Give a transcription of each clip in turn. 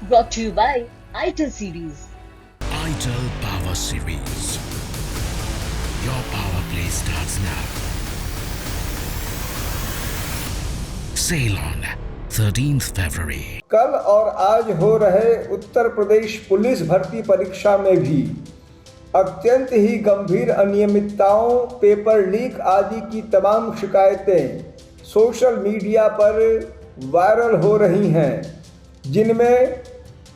Brought to you by ITIL Series. ITIL Power Series. Your power play starts now. Sail on 13th February. कल और आज हो रहे Uttar Pradesh police भर्ती परीक्षा में भी अत्यंत ही गंभीर अनियमितताओं, पेपर लीक आदि की तमाम शिकायतें सोशल मीडिया पर वायरल हो रही हैं, जिनमें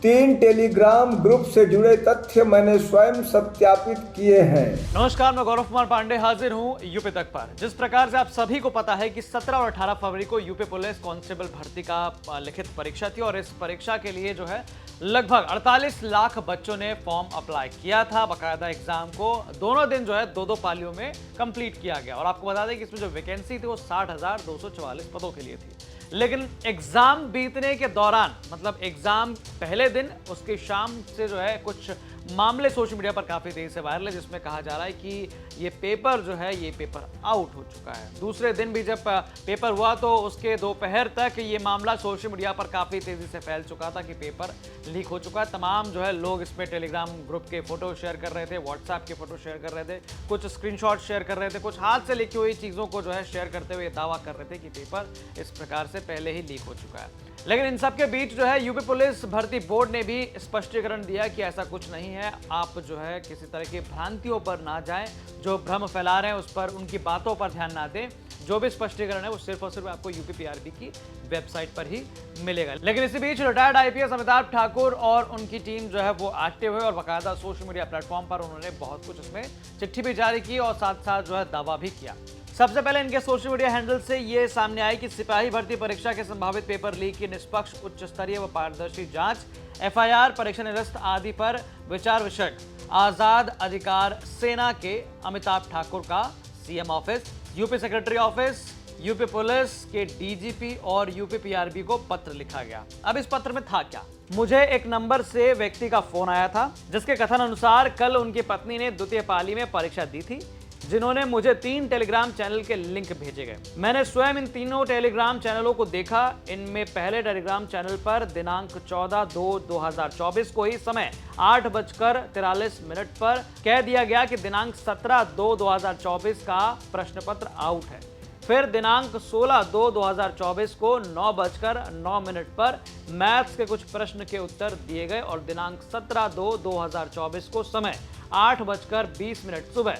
3 टेलीग्राम ग्रुप से जुड़े तथ्य मैंने स्वयं सत्यापित किए हैं। नमस्कार, मैं गौरव कुमार पांडे हाजिर हूं यूपी तक पर। जिस प्रकार से आप सभी को पता है कि 17 और 18 फरवरी को यूपी पुलिस कांस्टेबल भर्ती का लिखित परीक्षा थी और इस परीक्षा के लिए जो है लगभग 48 लाख बच्चों ने फॉर्म अप्लाई किया था। बाकायदा एग्जाम को दोनों दिन जो है दो पालियों में कंप्लीट किया गया और आपको बता दें कि इसमें जो वैकेंसी थी वो 60,244 पदों के लिए थी। लेकिन एग्जाम बीतने के दौरान, मतलब एग्जाम पहले दिन उसकी शाम से जो है कुछ मामले सोशल मीडिया पर काफी तेजी से वायरल है, जिसमें कहा जा रहा है कि ये पेपर जो है ये पेपर आउट हो चुका है। दूसरे दिन भी जब पेपर हुआ तो उसके दोपहर तक ये मामला सोशल मीडिया पर काफी तेजी से फैल चुका था कि पेपर लीक हो चुका है। तमाम जो है लोग इसमें टेलीग्राम ग्रुप के फोटो शेयर कर रहे थे, व्हाट्सएप के फोटो शेयर कर रहे थे, कुछ स्क्रीनशॉट शेयर कर रहे थे, कुछ हाथ से लिखी हुई चीजों को जो है शेयर करते हुए दावा कर रहे थे कि पेपर इस प्रकार से पहले ही लीक हो चुका है। लेकिन इन सब के बीच जो है यूपी पुलिस भर्ती बोर्ड ने भी स्पष्टीकरण दिया कि ऐसा कुछ नहीं है। आप जो है किसी तरह की भ्रांतियों पर ना जाएं, जो भ्रम फैला रहे हैं उस पर, उनकी बातों पर ध्यान ना दें। जो भी स्पष्टीकरण है वो सिर्फ और सिर्फ आपको यूपीपीआरबी की वेबसाइट पर ही मिलेगा। लेकिन इसी बीच रिटायर्ड आईपीएस अमिताभ ठाकुर और उनकी टीम जो है वो एक्टिव हुए और बाकायदा सोशल मीडिया प्लेटफॉर्म पर उन्होंने बहुत कुछ उसमें चिट्ठी भी जारी की और साथ साथ जो है दावा भी किया। सबसे पहले इनके सोशल मीडिया हैंडल से ये सामने आई कि सिपाही भर्ती परीक्षा के संभावित पेपर लीक की निष्पक्ष, उच्च स्तरीय व पारदर्शी जांच, एफआईआर, परीक्षा निरस्त आदि पर विचार विषय आजाद अधिकार सेना के अमिताभ ठाकुर का CM office, UP secretary office, UP police के डीजीपी और यूपी पीआरबी को पत्र लिखा गया। अब इस पत्र में था क्या? मुझे एक नंबर से व्यक्ति का फोन आया था जिसके कथन अनुसार कल उनकी पत्नी ने द्वितीय पाली में परीक्षा दी थी, जिन्होंने मुझे 3 टेलीग्राम चैनल के लिंक भेजे गए। मैंने स्वयं इन तीनों टेलीग्राम चैनलों को देखा। इनमें पहले टेलीग्राम चैनल पर दिनांक 14/2/2024 को ही समय 8:43 पर कह दिया गया कि दिनांक 17/2/2024 का प्रश्न पत्र आउट है। फिर दिनांक 16/2/2024 को 9:09 पर मैथ्स के कुछ प्रश्न के उत्तर दिए गए और दिनांक 17/2/2024 को समय 8:20 सुबह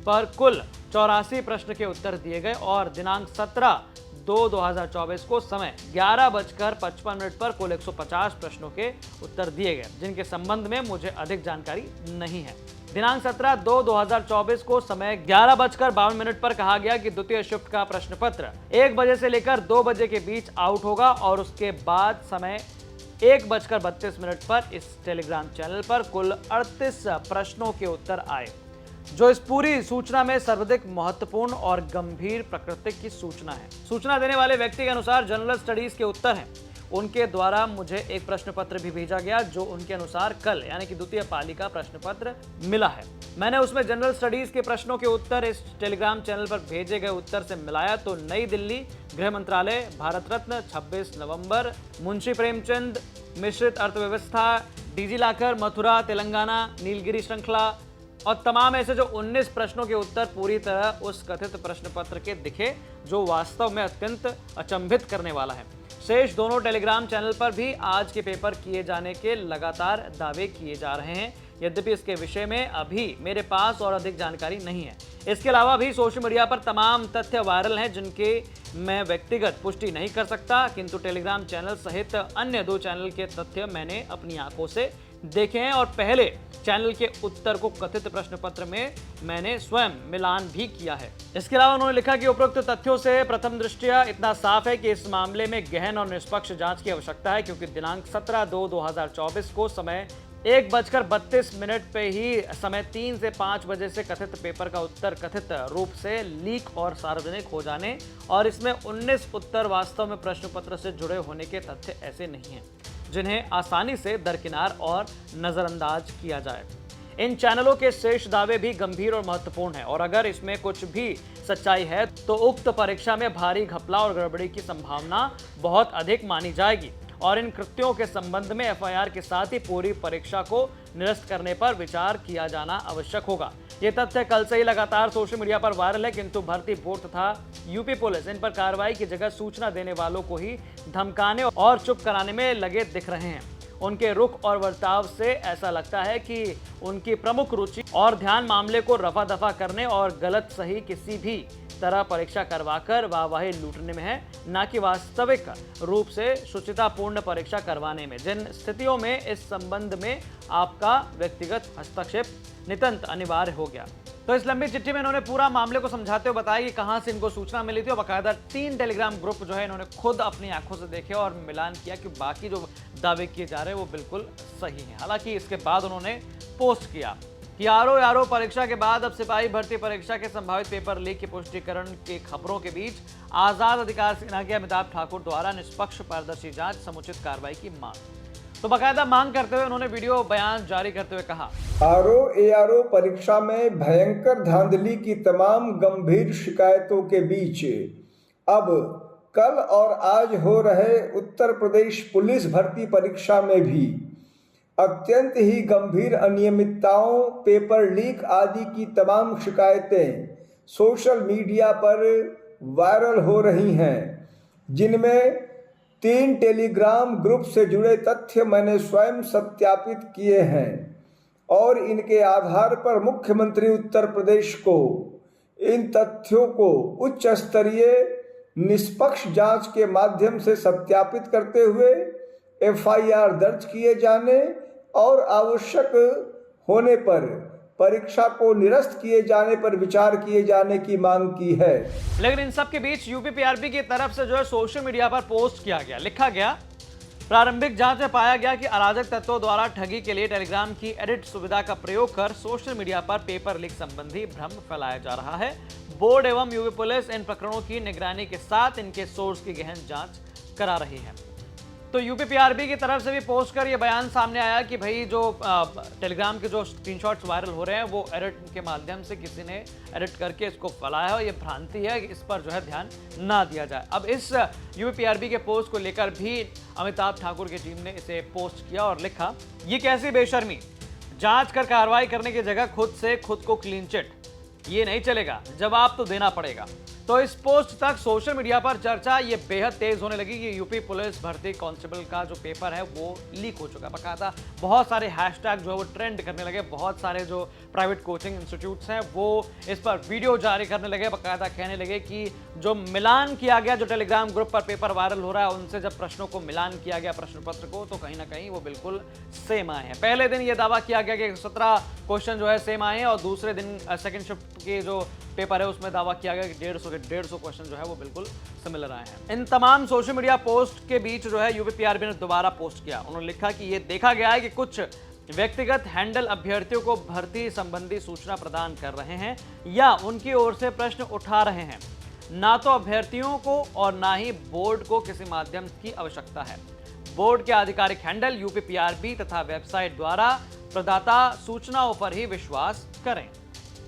पर कुल 84 प्रश्न के उत्तर दिए गए और दिनांक 17/2/2024 को समय 11:55 पर कुल 150 प्रश्नों के उत्तर दिए गए, जिनके संबंध में मुझे अधिक जानकारी नहीं है। दिनांक 17/2/2024 को समय 11:52 पर कहा गया कि द्वितीय शिफ्ट का प्रश्न पत्र 1 बजे से लेकर 2 बजे के बीच आउट होगा और उसके बाद समय 1:32 पर इस टेलीग्राम चैनल पर कुल 38 प्रश्नों के उत्तर आए, जो इस पूरी सूचना में सर्वाधिक महत्वपूर्ण और गंभीर प्रकृति की सूचना है। सूचना देने वाले व्यक्ति के अनुसार जनरल स्टडीज के उत्तर हैं। उनके द्वारा मुझे एक प्रश्न पत्र भी भेजा गया जो उनके अनुसार कल यानी कि द्वितीय पाली का प्रश्न पत्र मिला है। मैंने उसमें जनरल स्टडीज के प्रश्नों के उत्तर इस टेलीग्राम चैनल पर भेजे गए उत्तर से मिलाया तो नई दिल्ली, गृह मंत्रालय, भारत रत्न, 26 नवंबर, मुंशी प्रेमचंद, मिश्रित अर्थव्यवस्था, डिजिलॉकर, मथुरा, तेलंगाना, नीलगिरी श्रृंखला और तमाम ऐसे जो 19 प्रश्नों के उत्तर पूरी तरह उस कथित प्रश्न पत्र के दिखे, जो वास्तव में अत्यंत अचंभित करने वाला है। शेष दोनों टेलीग्राम चैनल पर भी आज के पेपर किए जाने के लगातार दावे किए जा रहे हैं, यद्यपि इसके विषय में अभी मेरे पास और अधिक जानकारी नहीं है। इसके अलावा भी सोशल मीडिया पर तमाम तथ्य वायरल हैं जिनके मैं व्यक्तिगत पुष्टि नहीं कर सकता, किंतु टेलीग्राम चैनल सहित अन्य 2 चैनल के तथ्य मैंने अपनी आंखों से देखे हैं और पहले चैनल के उत्तर को कथित प्रश्न पत्र में मैंने स्वयं मिलान भी किया है। इसके अलावा उन्होंने लिखा कि उपरोक्त तथ्यों से प्रथम दृष्टया इतना साफ है कि इस मामले में गहन और निष्पक्ष जांच की आवश्यकता है, क्योंकि दिनांक 17/2/2024 को समय 1:32 पे ही समय 3 से 5 बजे से कथित पेपर का उत्तर कथित रूप से लीक और सार्वजनिक हो जाने और इसमें 19 उत्तर वास्तव में प्रश्न पत्र से जुड़े होने के तथ्य ऐसे नहीं हैं जिन्हें आसानी से दरकिनार और नजरअंदाज किया जाए। इन चैनलों के शेष दावे भी गंभीर और महत्वपूर्ण हैं और अगर इसमें कुछ भी सच्चाई है तो उक्त परीक्षा में भारी घपला और गड़बड़ी की संभावना बहुत अधिक मानी जाएगी और इन कृत्यों के संबंध में एफआईआर के साथ ही पूरी परीक्षा को निरस्त करने पर विचार किया जाना आवश्यक होगा। ये तथ्य कल से ही लगातार सोशल मीडिया पर वायरल है, किंतु भर्ती बोर्ड तथा यूपी पुलिस इन पर कार्रवाई की जगह सूचना देने वालों को ही धमकाने और चुप कराने में लगे दिख रहे हैं। उनके रुख और बर्ताव से ऐसा लगता है कि उनकी प्रमुख रुचि और ध्यान मामले को रफा दफा करने और गलत सही किसी भी तरह परीक्षा करवाकर वाहवाही लूटने में है, न कि वास्तविक रूप से शुचितापूर्ण परीक्षा करवाने में, जिन स्थितियों में इस संबंध में आपका व्यक्तिगत हस्तक्षेप नितांत अनिवार्य हो गया। तो इस लंबी चिट्ठी में इन्होंने पूरा मामले को समझाते हुए बताया कि कहां से इनको सूचना मिली थी और बाकायदा 3 टेलीग्राम ग्रुप जो है इन्होंने खुद अपनी आंखों से देखे और मिलान किया कि बाकी जो दावे किए जा रहे हैं वो बिल्कुल सही हैं। हालांकि इसके बाद उन्होंने पोस्ट किया कि यारो परीक्षा के बाद अब सिपाही भर्ती परीक्षा के संभावित पेपर लीक के पुष्टिकरण की खबरों के बीच आजाद अधिकार सेना के अमिताभ ठाकुर द्वारा निष्पक्ष पारदर्शी जांच समुचित कार्रवाई की मांग। तो बाकायदा मांग करते हुए उन्होंने वीडियो बयान जारी करते हुए कहा, आरओ परीक्षा में भयंकर धांधली की तमाम गंभीर शिकायतों के बीच अब कल और आज हो रहे उत्तर प्रदेश पुलिस भर्ती परीक्षा में भी अत्यंत ही गंभीर अनियमितताओं, पेपर लीक आदि की तमाम शिकायतें सोशल मीडिया पर वायरल हो रही हैं, जिनमें 3 टेलीग्राम ग्रुप से जुड़े तथ्य मैंने स्वयं सत्यापित किए हैं और इनके आधार पर मुख्यमंत्री उत्तर प्रदेश को इन तथ्यों को उच्च स्तरीय निष्पक्ष जांच के माध्यम से सत्यापित करते हुए एफआईआर दर्ज किए जाने और आवश्यक होने पर परीक्षा को निरस्त किए जाने पर विचार किए जाने की मांग की है। लेकिन इन सब के बीच यूपीपीआरबी की तरफ से जो है सोशल मीडिया पर पोस्ट किया गया, लिखा गया, प्रारंभिक जांच में पाया गया कि अराजक तत्वों द्वारा ठगी के लिए टेलीग्राम की एडिट सुविधा का प्रयोग कर सोशल मीडिया पर पेपर लीक संबंधी भ्रम फैलाया जा रहा है। बोर्ड एवं यूपी पुलिस इन प्रकरणों की निगरानी के साथ इनके सोर्स की गहन जांच करा रही है। तो यूपीपीआरबी की तरफ से भी पोस्ट कर यह बयान सामने आया कि भाई जो टेलीग्राम के जो स्क्रीनशॉट्स वायरल हो रहे हैं वो एडिट के माध्यम से किसी ने एडिट करके इसको फैलाया है और ये भ्रांति है, इस पर जो है ध्यान ना दिया जाए। अब इस यूपीपीआरबी के पोस्ट को लेकर भी अमिताभ ठाकुर की टीम ने इसे पोस्ट किया और लिखा, ये कैसी बेशर्मी, जांच कर कार्रवाई करने की जगह खुद से खुद को क्लीन चिट, ये नहीं चलेगा, जवाब तो देना पड़ेगा। तो इस पोस्ट तक सोशल मीडिया पर चर्चा ये बेहद तेज होने लगी कि यूपी पुलिस भर्ती कांस्टेबल का जो पेपर है वो लीक हो चुका है। बाकायदा बहुत सारे हैशटैग जो है वो ट्रेंड करने लगे, बहुत सारे जो प्राइवेट कोचिंग इंस्टीट्यूट्स हैं वो इस पर वीडियो जारी करने लगे, बाकायदा कहने लगे कि जो मिलान किया गया, जो टेलीग्राम ग्रुप पर पेपर वायरल हो रहा है उनसे जब प्रश्नों को मिलान किया गया प्रश्न पत्र को, तो कहीं ना कहीं वो बिल्कुल सेम आए हैं। पहले दिन ये दावा किया गया कि 17 क्वेश्चन जो है सेम आए हैं और दूसरे दिन सेकेंड शिफ्ट के जो पेपर है उसमें दावा किया गया कि 150 क्वेश्चन जो है वो बिल्कुल सिमिलर आए हैं। इन तमाम सोशल मीडिया पोस्ट के बीच जो है यूपीपीआरबी ने दोबारा पोस्ट किया। उन्होंने लिखा कि ये देखा गया है कि कुछ व्यक्तिगत हैंडल अभ्यर्थियों को भर्ती संबंधी सूचना प्रदान कर रहे हैं या उनकी ओर से प्रश्न उठा रहे हैं। ना तो अभ्यर्थियों को और ना ही बोर्ड को किसी माध्यम की आवश्यकता है। बोर्ड के आधिकारिक हैंडल यूपीपीआरबी तथा वेबसाइट द्वारा प्रदाता सूचनाओं पर ही विश्वास करें।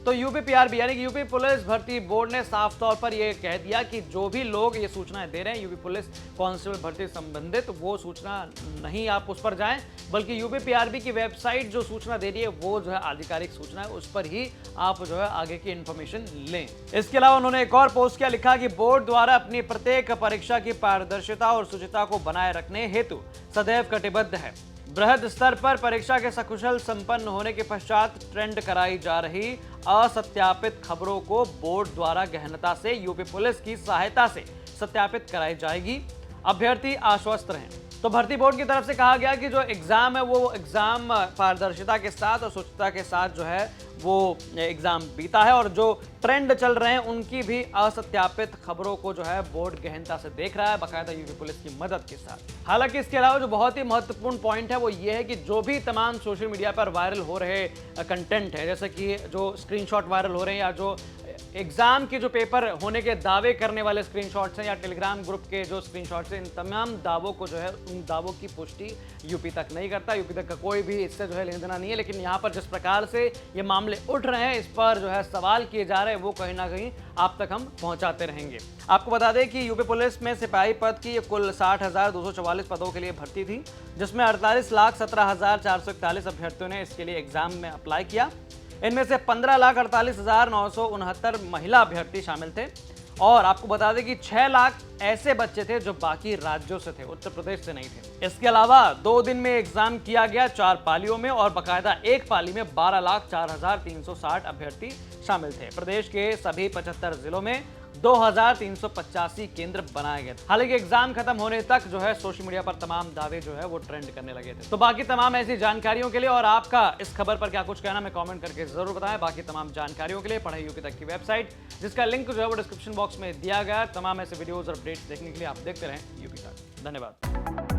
तो यूपीपीआरबी यानी कि यूपी पुलिस भर्ती बोर्ड ने साफ तौर पर यह कह दिया कि जो भी लोग ये सूचनाएं दे रहे हैं यूपी पुलिस कांस्टेबल भर्ती संबंधित, वो सूचना नहीं आप उस पर जाएं, बल्कि यूपीपीआरबी की वेबसाइट जो सूचना दे रही है वो जो है आधिकारिक सूचना है, उस पर ही आप जो है आगे की इंफॉर्मेशन लें। इसके अलावा उन्होंने एक और पोस्ट किया, लिखा कि बोर्ड द्वारा अपनी प्रत्येक परीक्षा की पारदर्शिता और शुचिता को बनाए रखने हेतु सदैव कटिबद्ध है। बृहद स्तर पर परीक्षा के सकुशल संपन्न होने के पश्चात ट्रेंड कराई जा रही असत्यापित खबरों को बोर्ड द्वारा गहनता से यूपी पुलिस की सहायता से सत्यापित कराई जाएगी। अभ्यर्थी आश्वस्त रहें। तो भर्ती बोर्ड की तरफ से कहा गया कि जो एग्जाम है वो एग्जाम पारदर्शिता के साथ और स्वच्छता के साथ जो है वो एग्जाम बीता है और जो ट्रेंड चल रहे हैं उनकी भी असत्यापित खबरों को जो है बोर्ड गहनता से देख रहा है, बाकायदा यूपी पुलिस की मदद के साथ। हालांकि इसके अलावा जो बहुत ही महत्वपूर्ण पॉइंट है वो ये है कि जो भी तमाम सोशल मीडिया पर वायरल हो रहे कंटेंट है, जैसे कि जो स्क्रीनशॉट वायरल हो रहे हैं या जो एग्जाम के जो पेपर होने के दावे करने वाले स्क्रीनशॉट्स हैं या टेलीग्राम ग्रुप के जो स्क्रीनशॉट्स हैं, इन तमाम दावों को जो है उन दावों की पुष्टि यूपी तक नहीं करता। यूपी तक का कोई भी इससे जो है लेना देना नहीं है। लेकिन यहाँ पर जिस प्रकार से ये मामले मामले उठ रहे हैं, इस पर जो है सवाल किए जा रहे हैं, वो कहीं ना कहीं आप तक हम पहुंचाते रहेंगे। आपको बता दें कि यूपी पुलिस में सिपाही पद की कुल 60,244 पदों के लिए भर्ती थी, जिसमें 48,17,441 अभ्यर्थियों ने इसके लिए एग्जाम में अप्लाई किया। इनमें से 15,48,969 महिला अभ्यर्थी शामिल थे और आपको बता दें कि 6 लाख ऐसे बच्चे थे जो बाकी राज्यों से थे, उत्तर प्रदेश से नहीं थे। इसके अलावा 2 दिन में एग्जाम किया गया, 4 पालियों में, और बकायदा एक पाली में 12,04,360 अभ्यर्थी शामिल थे। प्रदेश के सभी 75 जिलों में 2,385 केंद्र बनाए गए थे। हालांकि एग्जाम खत्म होने तक जो है सोशल मीडिया पर तमाम दावे जो है वो ट्रेंड करने लगे थे। तो बाकी तमाम ऐसी जानकारियों के लिए और आपका इस खबर पर क्या कुछ कहना, मैं कमेंट करके जरूर बताएं। बाकी तमाम जानकारियों के लिए पढ़ें यूपी तक की वेबसाइट, जिसका लिंक जो है वो डिस्क्रिप्शन बॉक्स में दिया गया है। तमाम ऐसे वीडियोस और अपडेट्स देखने के लिए आप देखते रहें यूपी तक। धन्यवाद।